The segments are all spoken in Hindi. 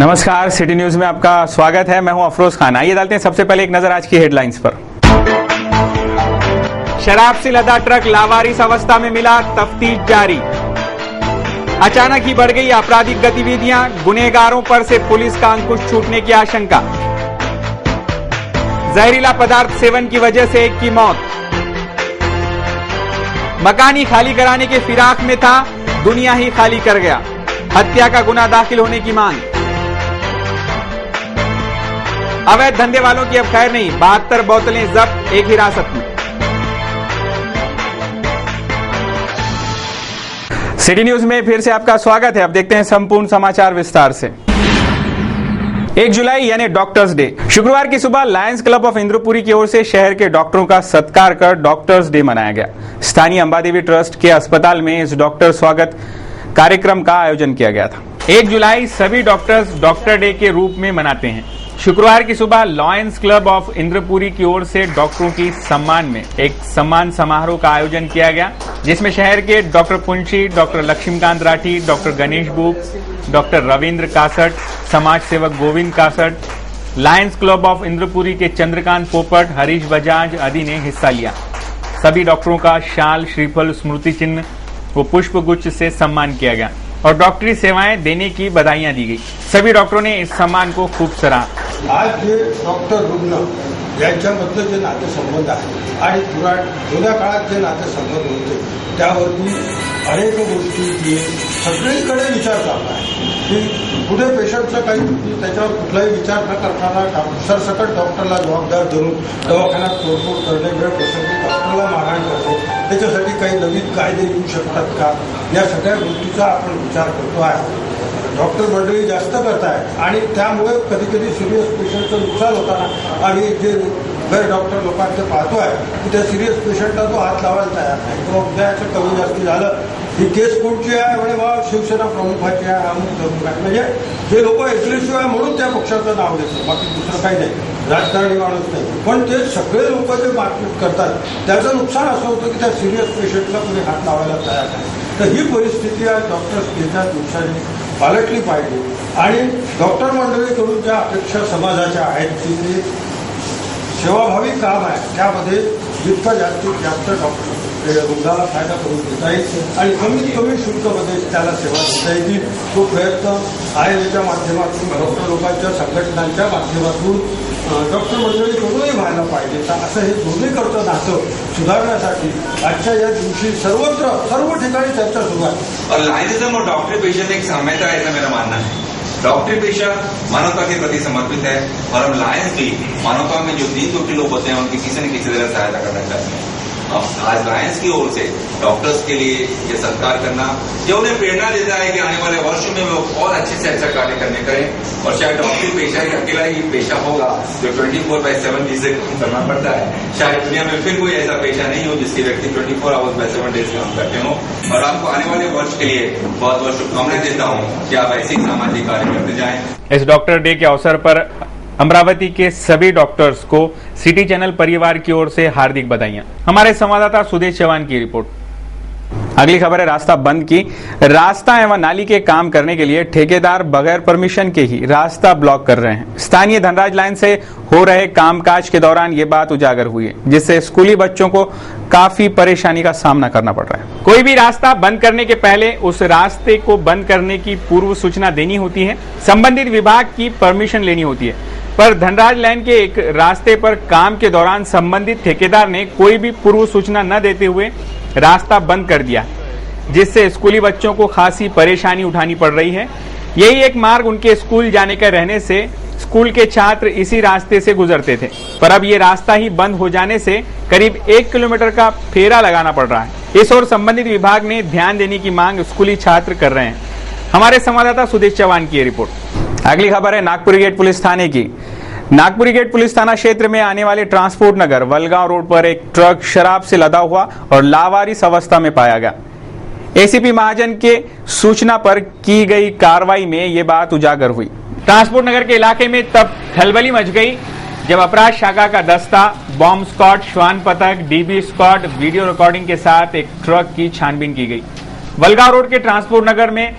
नमस्कार, सिटी न्यूज में आपका स्वागत है। मैं हूं अफरोज खान। आइए डालते हैं सबसे पहले एक नजर आज की हेडलाइंस पर। शराब से लदा ट्रक लावारिस अवस्था में मिला, तफ्तीश जारी। अचानक ही बढ़ गई आपराधिक गतिविधियां, गुनहगारों पर से पुलिस का अंकुश छूटने की आशंका। जहरीला पदार्थ सेवन की वजह से एक की मौत। मकान ही खाली कराने के फिराक में था, दुनिया ही खाली कर गया। हत्या का गुनाह दाखिल होने की मांग। अवैध धंधे वालों की अब खैर नहीं, 72 बोतलें जब्त, एक हिरासत में। सिटी न्यूज में फिर से आपका स्वागत है। अब देखते हैं संपूर्ण समाचार विस्तार से। 1 जुलाई यानी डॉक्टर्स डे। शुक्रवार की सुबह लायंस क्लब ऑफ इंद्रपुरी की ओर से शहर के डॉक्टरों का सत्कार कर डॉक्टर्स डे मनाया गया। स्थानीय अंबादेवी ट्रस्ट के अस्पताल में इस डॉक्टर स्वागत कार्यक्रम का आयोजन किया गया था। 1 जुलाई सभी डॉक्टर्स डॉक्टर डे के रूप में मनाते हैं। शुक्रवार की सुबह लायंस क्लब ऑफ इंद्रपुरी की ओर से डॉक्टरों की सम्मान में एक सम्मान समारोह का आयोजन किया गया, जिसमें शहर के doctor Punshi, doctor Laxmikant Rathi, doctor Ganesh Buk, doctor Ravindra Kasat, समाज सेवक Govind Kasat, Lions Club of Indrapuri के चंद्रकांत पोपट, हरीश बजाज आदि ने हिस्सा लिया। सभी डॉक्टरों का शाल, श्रीफल, स्मृति चिन्ह व पुष्प गुच्छ से सम्मान किया गया और डॉक्टरी सेवाएं देने की बधाइयां दी गई। सभी डॉक्टरों ने इस सम्मान को खूब सराहा। आज जे डॉक्टर रुग्ण यांच्यामधलं जे नातेसंबंध आहे आणि जुन्या काळात जे नातेसंबंध होते त्यावरती अनेक गोष्टी सगळीकडे विचार चालला आहे की पुढे पेशंटचं काही त्याच्यावर कुठलाही विचार न करताना सरसकट डॉक्टरला जबाबदार धरून दवाखान्यात तोडफोड करणे, वेळ प्रसंगी डॉक्टरला मारहाण करणे, त्याच्यासाठी काही नवीन कायदे येऊ शकतात का, या सगळ्या गोष्टीचा आपण विचार करतो आहे। डॉक्टर मंडळी जास्त करतायत आणि त्यामुळे कधी कधी सिरियस पेशंटचं नुकसान होताना आम्ही जे गैर डॉक्टर लोकांचे पाहतोय की त्या सिरियस पेशंटला तो हात लावायला तयार नाही किंवा उद्याचं कमी जास्ती झालं ही केस कोणची आहे म्हणे बा शिवसेना प्रमुखाची आहे, अमुक प्रमुख आहे, म्हणजे जे लोक एग्रेसिव्ह आहे म्हणून त्या पक्षाचं नाव देतात, बाकी दुसरं काही नाही, राजकारणी माणूस नाही। पण ते सगळे लोक जे मारपीट करतात त्याचं नुकसान असं होतं की त्या सिरियस पेशंटला कोणी हात लावायला तयार नाही। तर ही परिस्थिती आज डॉक्टर्स डेच्या दिवसांनी पालटली पाहिजे आणि डॉक्टर मंडळीकडून ज्या अपेक्षा समाजाच्या आहेत की ते सेवाभावी काम आहे त्यामध्ये जितका जास्तीत जास्त डॉक्टर रुग्णाला फायदा करून देता येईल आणि कमीत कमी शुल्कमध्ये त्याला सेवा देता येईल तो प्रयत्न आयएलच्या माध्यमातून डॉक्टर लोकांच्या संघटनांच्या माध्यमातून डॉक्टर मंडळीकडूनही व्हायला पाहिजे। तर असं हे दोन्हीकडचं नातं सुधारण्यासाठी आजच्या या दिवशी सर्वत्र सर्व ठिकाणी चर्चा सुरू आहे। और लायनिज्म और डॉक्टरी पेशा में एक साम्यता है, ऐसा मेरा मानना है। डॉक्टरी पेशा मानवता के प्रति समर्पित है और हम लायंस भी मानवता में जो दीन दुखी लोग होते हैं उनकी किसी न किसी तरह सहायता करना चाहते हैं। आज लायंस की ओर से डॉक्टर्स के लिए ये सत्कार करना जो उन्हें प्रेरणा देता है कि आने वाले वर्षों में वो और अच्छे से अच्छा कार्य करने करें और शायद डॉक्टरी पेशा ही अकेला ही पेशा होगा जो 24/7 चीजें करना पड़ता है। शायद दुनिया में फिर कोई ऐसा पेशा नहीं हो जिसके व्यक्ति 24 आवर्स/7 डेज काम करते हो। और आपको आने वाले वर्ष के लिए बहुत बहुत शुभकामनाएं देता हूँ कि आप ऐसे ही सामाजिक कार्य करते जाएं। इस डॉक्टर डे के अवसर पर अमरावती के सभी डॉक्टर्स को सिटी चैनल परिवार की ओर से हार्दिक बधाइयां। हमारे संवाददाता सुदेश चौहान की रिपोर्ट। अगली खबर है रास्ता बंद की। रास्ता एवं नाली के काम करने के लिए ठेकेदार बगैर परमिशन के ही रास्ता ब्लॉक कर रहे हैं। स्थानीय धनराज लाइन से हो रहे कामकाज के दौरान ये बात उजागर हुई है, जिससे स्कूली बच्चों को काफी परेशानी का सामना करना पड़ रहा है। कोई भी रास्ता बंद करने के पहले उस रास्ते को बंद करने की पूर्व सूचना देनी होती है, संबंधित विभाग की परमिशन लेनी होती है। पर धनराज लाइन के एक रास्ते पर काम के दौरान संबंधित ठेकेदार ने कोई भी पूर्व सूचना न देते हुए रास्ता बंद कर दिया, जिससे स्कूली बच्चों को खासी परेशानी उठानी पड़ रही है। यही एक मार्ग उनके स्कूल जाने का रहने से स्कूल के छात्र इसी रास्ते से गुजरते थे, पर अब ये रास्ता ही बंद हो जाने से करीब 1 किलोमीटर का फेरा लगाना पड़ रहा है। इस ओर संबंधित विभाग ने ध्यान देने की मांग स्कूली छात्र कर रहे हैं। हमारे संवाददाता सुदेश चौहान की रिपोर्ट। अगली खबर है नागपुरी गेट पुलिस थाने की। नागपुरी गेट पुलिस थाना क्षेत्र में आने वाले ट्रांसपोर्ट नगर वलगांव रोड पर एक ट्रक शराब से लदा हुआ और लावारिस अवस्था में पाया गया। एसीपी महाजन के सूचना पर की गई कार्रवाई में ये बात उजागर हुई। ट्रांसपोर्ट नगर के इलाके में तब खलबली मच गई जब अपराध शाखा का दस्ता बॉम्ब स्क्वाड, श्वान पथक, डीबी स्क्वाड वीडियो रिकॉर्डिंग के साथ एक ट्रक की छानबीन की गई। वलगांव रोड के ट्रांसपोर्ट नगर में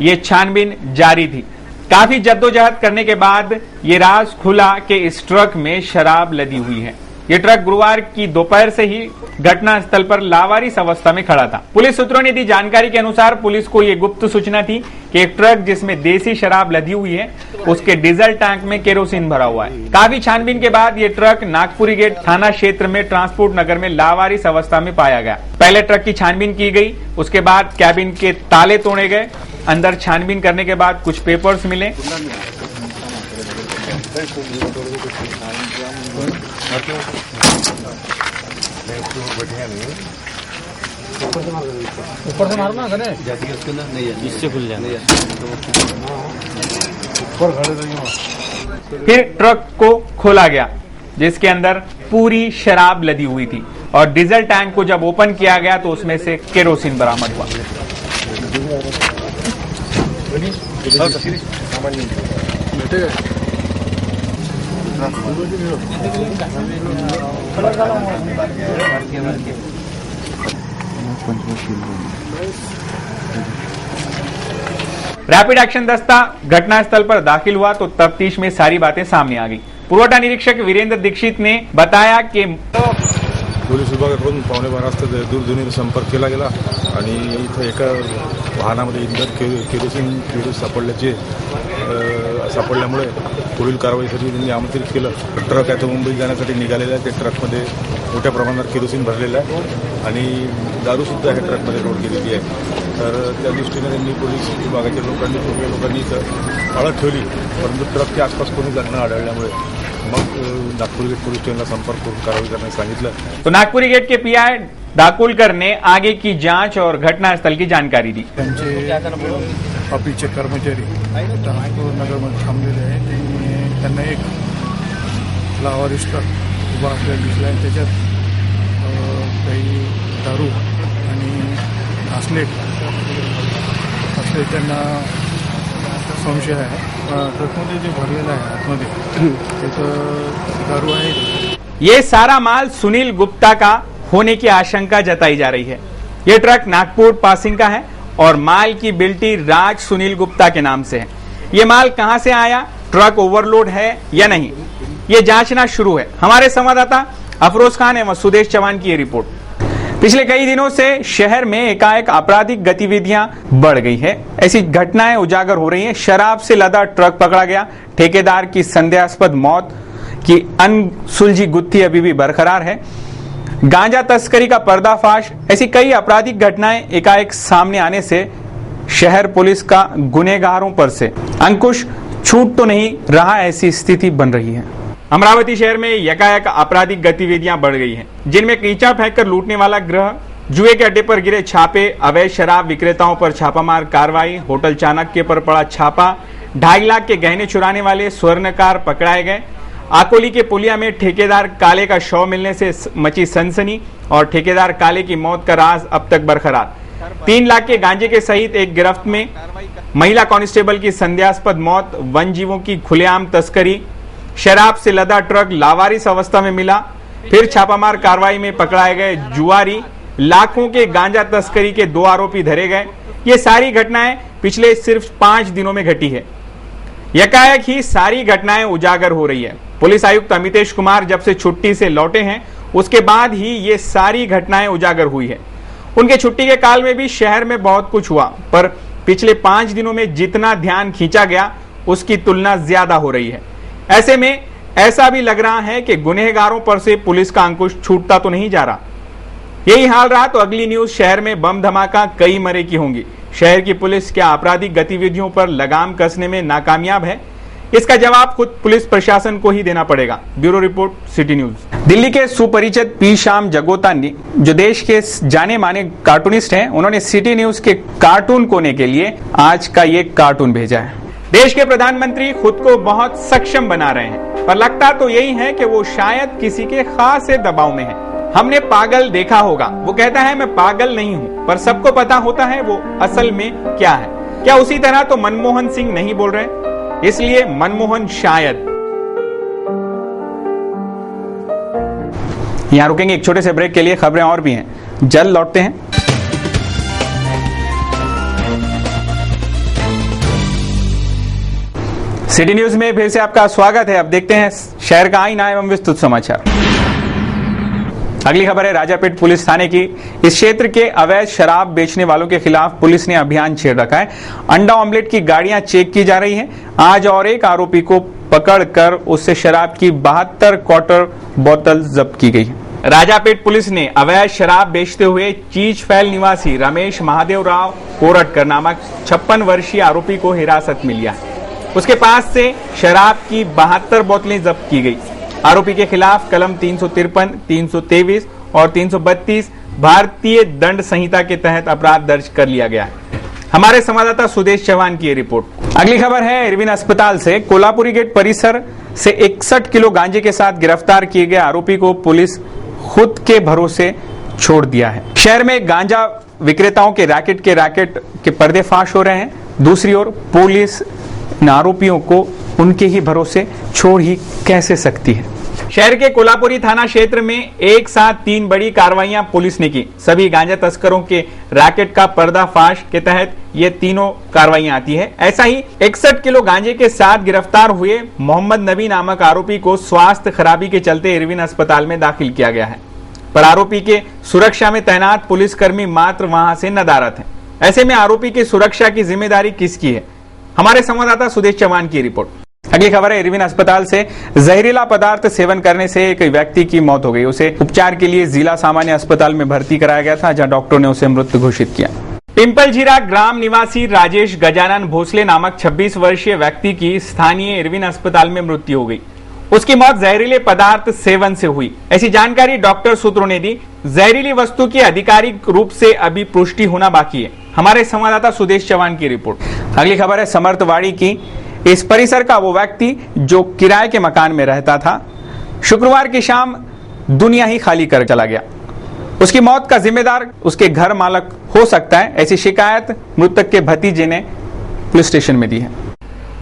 ये छानबीन जारी थी। काफी जद्दोजहद करने के बाद ये राज खुला कि इस ट्रक में शराब लदी हुई है। ये ट्रक गुरुवार की दोपहर से ही घटना स्थल पर लावारिस अवस्था में खड़ा था। पुलिस सूत्रों ने दी जानकारी के अनुसार पुलिस को ये गुप्त सूचना थी कि एक ट्रक जिसमें देसी शराब लदी हुई है उसके डीजल टैंक में केरोसिन भरा हुआ है। काफी छानबीन के बाद ये ट्रक नागपुरी गेट थाना क्षेत्र में ट्रांसपोर्ट नगर में लावारिस अवस्था में पाया गया। पहले ट्रक की छानबीन की गई, उसके बाद कैबिन के ताले तोड़े गए। अंदर छानबीन करने के बाद कुछ पेपर्स मिले। ऊपर से मारना गणेश, इससे खुल जाए। फिर ट्रक को खोला गया जिसके अंदर पूरी शराब लदी हुई थी और डीजल टैंक को जब ओपन किया गया तो उसमें से केरोसिन बरामद हुआ। रैपिड एक्शन दस्ता घटनास्थल पर दाखिल हुआ तो तफ्तीश में सारी बातें सामने आ गई। पुरवठा निरीक्षक वीरेंद्र दीक्षित ने बताया कि पोलीस विभागाकडून 11:15 वाजता दूरध्वनीवर संपर्क केला गेला आणि इथं एका वाहनामध्ये इंधन केरोसिन सापडल्यामुळे पुढील कारवाईसाठी त्यांनी आमंत्रित केलं। ट्रक आहे तो मुंबई जाण्यासाठी निघालेला आहे। त्या ट्रकमध्ये मोठ्या प्रमाणात केरोसिन भरलेलं आहे आणि दारूसुद्धा ह्या ट्रकमध्ये लोड केलेली आहे। तर त्या दृष्टीने त्यांनी पोलीस विभागाच्या लोकांनी इथं अळत ठेवली, परंतु ट्रकच्या आसपास कोणी घटना आढळल्यामुळे मग नागपुरी गेट पोलीस स्टेशनला संपर्क करून कारवाई करण्यास सांगितलं। तो नागपुरी गेट के पीआई दाकुलकर ने आगे की जांच और घटनास्थल की जानकारी दी। ऑफिसचे कर्मचारी ट्रान्सपोर्ट नगरमध्ये थांबलेले आहेत। त्यांना एक लावारिस ट्रक उभा आपल्याला दिसला आहे, त्याच्यात काही दारू आणि घासलेट असले त्यांना संशय आहे। ट्रकमध्ये जे भरलेलं आहे आतमध्ये त्याचं दारू आहे। ये सारा माल सुनील गुप्ता का होने की आशंका जताई जा रही है। ये ट्रक नागपुर पासिंग का है और माल की बिल्टी राज सुनील गुप्ता के नाम से है। ये माल कहां से आया, ट्रक ओवरलोड है या नहीं, ये जांचना शुरू है। हमारे संवाददाता अफरोज खान एवं सुदेश चौहान की ये रिपोर्ट। पिछले कई दिनों से शहर में एकाएक आपराधिक गतिविधियां बढ़ गई है। ऐसी घटनाएं उजागर हो रही हैं। शराब से लदा ट्रक पकड़ा गया, ठेकेदार की संदेहास्पद मौत की अनसुलझी गुत्थी अभी भी बरकरार है, गांजा तस्करी का पर्दाफाश। ऐसी कई आपराधिक घटनाएं एकाएक सामने आने से शहर पुलिस का गुनहगारों पर से अंकुश छूट तो नहीं रहा, ऐसी स्थिति बन रही है। अमरावती शहर में यकायक आपराधिक गतिविधियां बढ़ गई हैं, जिनमें कीचा फेंककर लूटने वाला गिरोह, जुए के अड्डे पर गिरे छापे, अवैध शराब विक्रेताओं पर छापामार कार्रवाई, होटल चाणक्य पर पड़ा छापा, 2.5 लाख के गहने चुराने वाले स्वर्णकार पकड़ाए गए। आकोली के पुलिया में ठेकेदार काले का शव मिलने से मची सनसनी और ठेकेदार काले की मौत का राज अब तक बरकरार। 3 लाख के गांजे के सहित एक गिरफ्त में, महिला कांस्टेबल की संदेहास्पद मौत, वन जीवों की खुलेआम तस्करी, शराब से लदा ट्रक लावारिस अवस्था में मिला, फिर छापामार कार्रवाई में पकड़ाए गए जुआरी, लाखों के गांजा तस्करी के 2 आरोपी धरे गए। ये सारी घटनाएं पिछले सिर्फ 5 दिनों में घटी है। यकायक ही सारी घटनाएं उजागर हो रही है। पुलिस आयुक्त अमितेश कुमार जब से छुट्टी से लौटे हैं उसके बाद ही ये सारी घटनाएं उजागर हुई है। उनके छुट्टी के काल में भी शहर में बहुत कुछ हुआ, पर पिछले 5 दिनों में जितना ध्यान खींचा गया उसकी तुलना ज्यादा हो रही है। ऐसे में ऐसा भी लग रहा है कि गुनहगारों पर से पुलिस का अंकुश छूटता तो नहीं जा रहा। यही हाल रहा तो अगली न्यूज शहर में बम धमाका कई मरे की होंगी। शहर की पुलिस क्या आपराधिक गतिविधियों पर लगाम कसने में नाकामयाब है? इसका जवाब खुद पुलिस प्रशासन को ही देना पड़ेगा। Bureau report, city news. Delhi के सुपरिचित पी श्याम जगोता ने, जो देश के जाने माने कार्टूनिस्ट हैं, उन्होंने सिटी न्यूज के कार्टून कोने के लिए आज का ये कार्टून भेजा है। देश के प्रधानमंत्री खुद को बहुत सक्षम बना रहे हैं, पर लगता तो यही है कि वो शायद किसी के खास से दबाव में है। हमने पागल देखा होगा, वो कहता है मैं पागल नहीं हूँ, पर सबको पता होता है वो असल में क्या है। क्या उसी तरह तो मनमोहन सिंह नहीं बोल रहे? इसलिए मनमोहन शायद। यहां रुकेंगे एक छोटे से ब्रेक के लिए, खबरें और भी हैं, जल्द लौटते हैं। सिटी न्यूज में फिर से आपका स्वागत है। अब देखते हैं शहर का आईना एवं विस्तृत समाचार। अगली खबर है राजापेट पुलिस थाने की। इस क्षेत्र के अवैध शराब बेचने वालों के खिलाफ पुलिस ने अभियान छेड़ रखा है। अंडा ऑमलेट की गाड़ियां चेक की जा रही हैं। आज और एक आरोपी को पकड़कर उससे शराब की 72 क्वार्टर बोतल जब्त की गई है। राजापेट पुलिस ने अवैध शराब बेचते हुए चीजफैल निवासी रमेश महादेव राव कोरटकर नामक 56 वर्षीय आरोपी को हिरासत में लिया है। उसके पास से शराब की 72 बोतलें जब्त की गई। आरोपी के खिलाफ कलम 353, 323 और 332 भारतीय दंड संहिता के तहत अपराध दर्ज कर लिया गया है। हमारे संवाददाता सुदेश चौहान की रिपोर्ट। अगली खबर है इरविन अस्पताल से। कोल्हापुरी गेट परिसर से 61 किलो गांजे के साथ गिरफ्तार किए गए आरोपी को पुलिस खुद के भरोसे छोड़ दिया है। शहर में गांजा विक्रेताओं के रैकेट के पर्देफाश हो रहे हैं। दूसरी ओर पुलिस आरोपियों को उनके ही भरोसे छोड़ ही कैसे सकती है। शहर के कोल्हापुरी थाना क्षेत्र में एक साथ 3 बड़ी कार्रवाइयां पुलिस ने की। सभी गांजा तस्करों के रैकेट का पर्दाफाश के तहत ये तीनों कार्रवाइयां आती है। ऐसा ही 61 किलो गांजे के साथ गिरफ्तार हुए मोहम्मद नबी नामक आरोपी को स्वास्थ्य खराबी के चलते इरविन अस्पताल में दाखिल किया गया है। पर आरोपी के सुरक्षा में तैनात पुलिसकर्मी मात्र वहां से नदारद हैं। ऐसे में आरोपी की सुरक्षा की जिम्मेदारी किसकी है? हमारे संवाददाता सुदेश चौहान की रिपोर्ट। अगली खबर है इरविन अस्पताल से। जहरीला पदार्थ सेवन करने से एक व्यक्ति की मौत हो गई। उसे उपचार के लिए जिला सामान्य अस्पताल में भर्ती कराया गया था, जहां डॉक्टरों ने उसे मृत घोषित किया। पिंपलझीरा ग्राम निवासी राजेश गजानन भोसले नामक 26 वर्षीय व्यक्ति की स्थानीय इरविन अस्पताल में मृत्यु हो गई। उसकी मौत जहरीले पदार्थ सेवन से हुई, ऐसी जानकारी डॉक्टर सूत्रों ने दी। जहरीली वस्तु की आधिकारिक रूप से अभी पुष्टि होना बाकी है। हमारे संवाददाता सुदेश चौहान की रिपोर्ट। अगली खबर है समर्थवाड़ी की। इस परिसर का वो व्यक्ति जो किराए के मकान में रहता था, शुक्रवार की शाम दुनिया ही खाली कर चला गया। उसकी मौत का जिम्मेदार उसके घर मालक हो सकता है, ऐसी शिकायत मृतक के भतीजे ने पुलिस स्टेशन में दी है।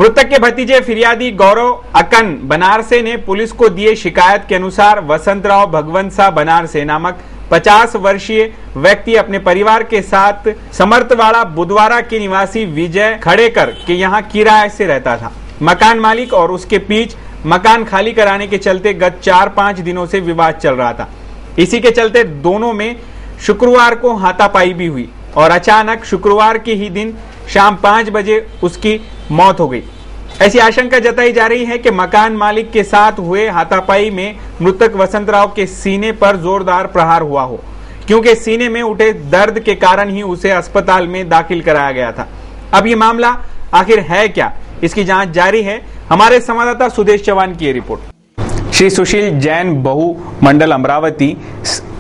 मृतक के भतीजे फिरियादी गौरव अकन बनारसे ने पुलिस को दिए शिकायत के अनुसार वसंतराव भगवंसा बनारसे नामक 50 वर्षीय व्यक्ति अपने परिवार के साथ समर्थवाड़ा बुधवारा के निवासी विजय खड़ेकर के यहाँ किराए से रहता था। मकान मालिक और उसके बीच मकान खाली कराने के चलते गत 4-5 दिनों से विवाद चल रहा था। इसी के चलते दोनों में शुक्रवार को हाथापाई भी हुई और अचानक शुक्रवार के ही दिन शाम 5 बजे उसकी मौत हो गई। ऐसी आशंका जताई जा रही है कि मकान मालिक के साथ हुए हाथापाई में मृतक वसंतराव के सीने पर जोरदार प्रहार हुआ हो, क्योंकि सीने में उठे दर्द के कारण ही उसे अस्पताल में दाखिल कराया गया था। अब ये मामला आखिर है क्या, इसकी जांच जारी है। हमारे संवाददाता सुदेश चौहान की रिपोर्ट। श्री सुशील जैन बहु मंडल अमरावती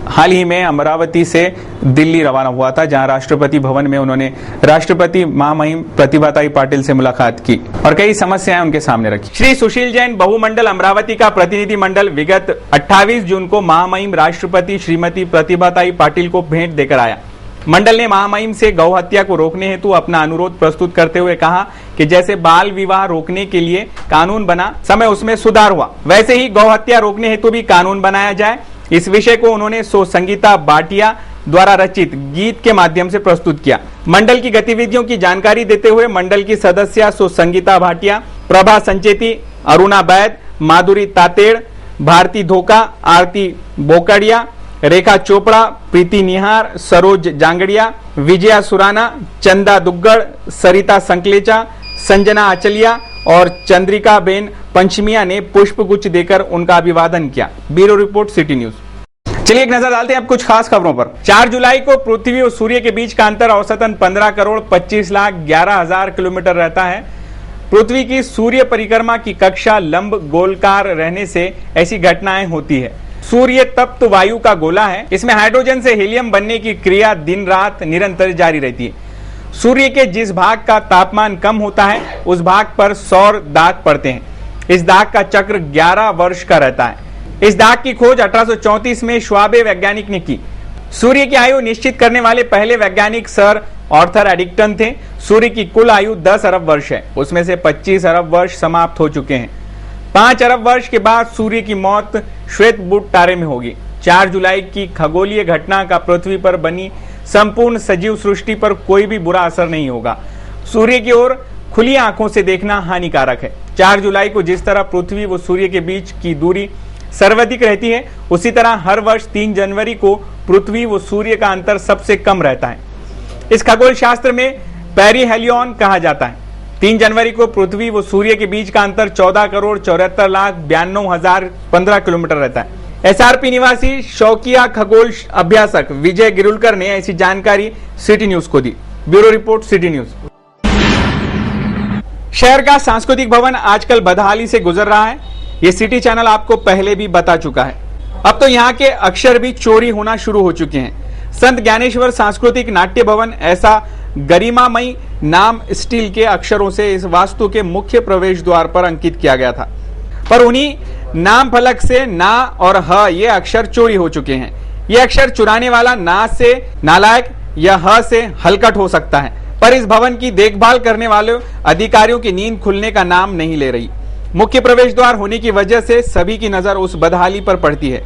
हाल ही में अमरावती से दिल्ली रवाना हुआ था, जहां राष्ट्रपति भवन में उन्होंने राष्ट्रपति महामहिम प्रतिभाताई पाटिल से मुलाकात की और कई समस्याएं उनके सामने रखी। श्री सुशील जैन बहुमंडल अमरावती का प्रतिनिधि मंडल विगत 28 जून को महामहिम राष्ट्रपति श्रीमती प्रतिभाताई पाटिल को भेंट देकर आया। मंडल ने महामहिम से गौ हत्या को रोकने हेतु अपना अनुरोध प्रस्तुत करते हुए कहा कि जैसे बाल विवाह रोकने के लिए कानून बना, समय उसमें सुधार हुआ, वैसे ही गौ हत्या रोकने हेतु भी कानून बनाया जाए। इस विषय को उन्होंने सो संगीता भाटिया द्वारा रचित गीत के माध्यम से प्रस्तुत किया। मंडल की गतिविधियों की जानकारी देते हुए मंडल की सदस्य सो संगीता भाटिया, प्रभा संचेती, अरुणा बैद, माधुरी तातेड़, भारती धोका, आरती बोकड़िया, रेखा चोपड़ा, प्रीति निहार, सरोज जांगड़िया, विजया सुराना, चंदा दुग्गड़, सरिता संकलेचा, संजना आचलिया और चंद्रिका बेन पंचमिया ने पुष्प गुच्छ देकर उनका अभिवादन किया। Bureau report city news. चलिए एक नजर डालते हैं अब कुछ खास खबरों पर। 4 जुलाई को पृथ्वी और सूर्य के बीच का अंतर औसतन 15,25,11,000 किलोमीटर रहता है। पृथ्वी की सूर्य परिक्रमा की कक्षा लंब गोलकार रहने से ऐसी घटनाएं होती है। सूर्य तप्त वायु का गोला है। इसमें हाइड्रोजन से हीलियम बनने की क्रिया दिन रात निरंतर जारी रहती है। सूर्य के जिस भाग का तापमान कम होता है उस भाग पर सौर दाग पड़ते हैं। इस दाग का चक्र 11 वर्ष का रहता है। इस दाग की खोज 1834 में श्वाबे वैज्ञानिक ने की। सूर्य की आयु निश्चित करने वाले पहले वैज्ञानिक सर आर्थर एडिक्टन थे। सूर्य की कुल आयु 10 अरब वर्ष है, उसमें से 25 अरब वर्ष समाप्त हो चुके हैं। 5 अरब वर्ष के बाद सूर्य की मौत श्वेत बुध तारे में होगी। 4 जुलाई की खगोलीय घटना का पृथ्वी पर बनी संपूर्ण सजीव सृष्टि पर कोई भी बुरा असर नहीं होगा। सूर्य की ओर खुली आंखों से देखना हानिकारक है। 4 जुलाई को जिस तरह पृथ्वी व सूर्य के बीच की दूरी सर्वाधिक रहती है, उसी तरह हर वर्ष 3 जनवरी को पृथ्वी व सूर्य का अंतर सबसे कम रहता है। इस खगोल शास्त्र में पेरिहेलियन कहा जाता है। 3 जनवरी को पृथ्वी व सूर्य के बीच का अंतर 14,74,92,015 किलोमीटर रहता है। एसआरपी निवासी शौकिया खगोल अभ्यासक विजय गिरुलकर ने ऐसी जानकारी सिटी न्यूज को दी। Bureau report, city news. शहर का सांस्कृतिक भवन आजकल बदहाली से गुजर रहा है। ये सिटी चैनल आपको पहले भी बता चुका है। अब तो यहाँ के अक्षर भी चोरी होना शुरू हो चुके हैं। संत ज्ञानेश्वर सांस्कृतिक नाट्य भवन ऐसा गरिमामयी नाम स्टील के अक्षरों से इस वास्तु के मुख्य प्रवेश द्वार पर अंकित किया गया था, पर उन्हीं नाम फलक से ना और ह ये अक्षर चोरी हो चुके हैं। ये अक्षर चुराने वाला ना से नालायक या ह से हलकट हो सकता है, पर इस भवन की देखभाल करने वाले अधिकारियों की नींद खुलने का नाम नहीं ले रही। मुख्य प्रवेश द्वार होने की वजह से सभी की नजर उस बदहाली पर पड़ती है,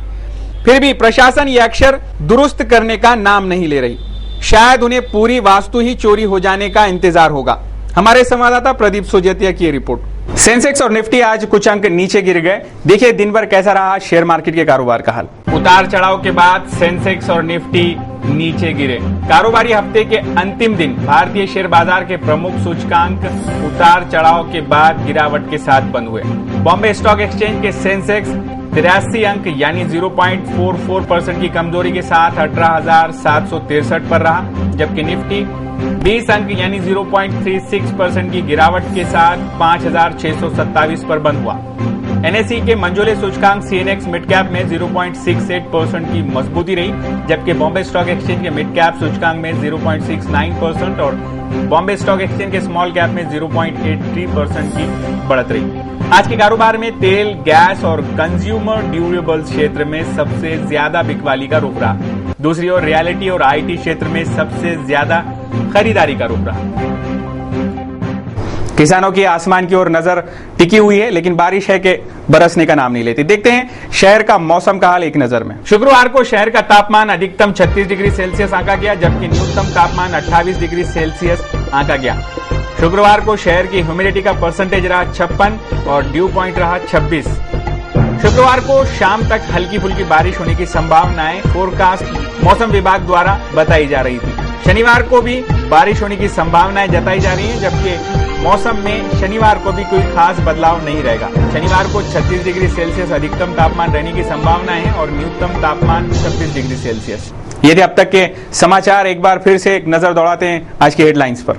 फिर भी प्रशासन ये अक्षर दुरुस्त करने का नाम नहीं ले रही। शायद उन्हें पूरी वास्तु ही चोरी हो जाने का इंतजार होगा। हमारे संवाददाता प्रदीप सोजतिया की रिपोर्ट। सेंसेक्स और निफ्टी आज कुछ अंक नीचे गिर गए। देखिए दिन भर कैसा रहा शेयर मार्केट के कारोबार का हाल। उतार चढ़ाव के बाद सेंसेक्स और निफ्टी नीचे गिरे। कारोबारी हफ्ते के अंतिम दिन भारतीय शेयर बाजार के प्रमुख सूचकांक उतार चढ़ाव के बाद गिरावट के साथ बंद हुए। बॉम्बे स्टॉक एक्सचेंज के सेंसेक्स 83 अंक यानी 0.44% की कमजोरी के साथ 18,763 पर रहा, जबकि निफ्टी 20 अंक यानी 0.36% की गिरावट के साथ 5,627 पर बंद हुआ। एनएसई के मंझोले सूचकांक सीएनएक्स मिड कैप में 0.68% की मजबूती रही, जबकि बॉम्बे स्टॉक एक्सचेंज के मिड कैप सूचकांक में 0.69% और बॉम्बे स्टॉक एक्सचेंज के स्मॉल कैप में 0.83% की बढ़त रही। आज के कारोबार में तेल, गैस और कंज्यूमर ड्यूरेबल्स क्षेत्र में सबसे ज्यादा बिकवाली का रुख रहा। दूसरी ओर रियलिटी और आईटी क्षेत्र में सबसे ज्यादा खरीदारी का रुख रहा। किसानों की आसमान की ओर नजर टिकी हुई है, लेकिन बारिश है कि बरसने का नाम नहीं लेती। देखते हैं शहर का मौसम का हाल एक नजर में। शुक्रवार को शहर का तापमान अधिकतम 36 डिग्री सेल्सियस आंका गया, जबकि न्यूनतम तापमान 28 डिग्री सेल्सियस आंका गया। शुक्रवार को शहर की ह्यूमिडिटी का परसेंटेज रहा 56 और ड्यू पॉइंट रहा 26। शुक्रवार को शाम तक हल्की फुल्की बारिश होने की संभावनाएं फोरकास्ट मौसम विभाग द्वारा बताई जा रही थी। शनिवार को भी बारिश होने की संभावनाएं जताई जा रही हैं, जबकि मौसम में शनिवार को भी कोई खास बदलाव नहीं रहेगा। शनिवार को 36 डिग्री सेल्सियस अधिकतम तापमान रहने की संभावना है और न्यूनतम तापमान 26 डिग्री सेल्सियस। ये थे अब तक के समाचार। एक बार फिर से एक नजर दौड़ाते हैं आज की हेडलाइंस पर।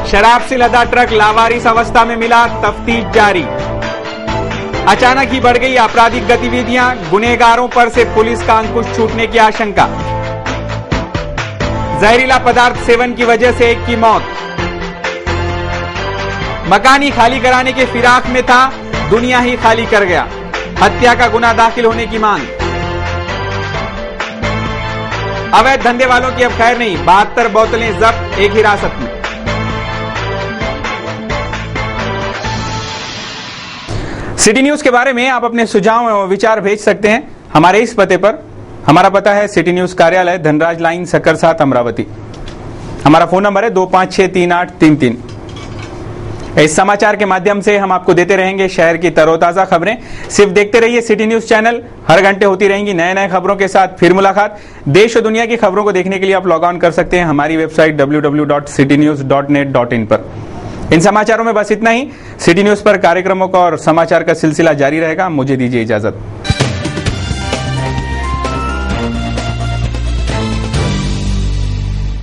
शराब से लदा ट्रक लावारिस अवस्था में मिला, तफ्तीश जारी। अचानक ही बढ़ गई आपराधिक गतिविधियां, गुनहगारों पर से पुलिस का अंकुश छूटने की आशंका। जहरीला पदार्थ सेवन की वजह से एक की मौत। मकान ही खाली कराने के फिराक में था, दुनिया ही खाली कर गया। हत्या का गुना दाखिल होने की मांग। अवैध धंधे वालों की अब खैर नहीं, 72 बोतलें जब्त, एक हिरासत में। सिटी न्यूज के बारे में आप अपने सुझाव और विचार भेज सकते हैं हमारे इस पते पर। हमारा पता है सिटी न्यूज कार्यालय, धनराज लाइन, सक्कर 7, अमरावती। हमारा फोन नंबर है 25638333। इस समाचार के माध्यम से हम आपको देते रहेंगे शहर की तरोताजा खबरें। सिर्फ देखते रहिए सिटी न्यूज चैनल, हर घंटे होती रहेंगी नए नए खबरों के साथ फिर मुलाकात। देश और दुनिया की खबरों को देखने के लिए आप लॉग ऑन कर सकते हैं हमारी वेबसाइट www.citynews.net.in पर। इन समाचारों में बस इतना ही। सिटी न्यूज पर कार्यक्रमों का और समाचार का सिलसिला जारी रहेगा। मुझे दीजिए इजाजत।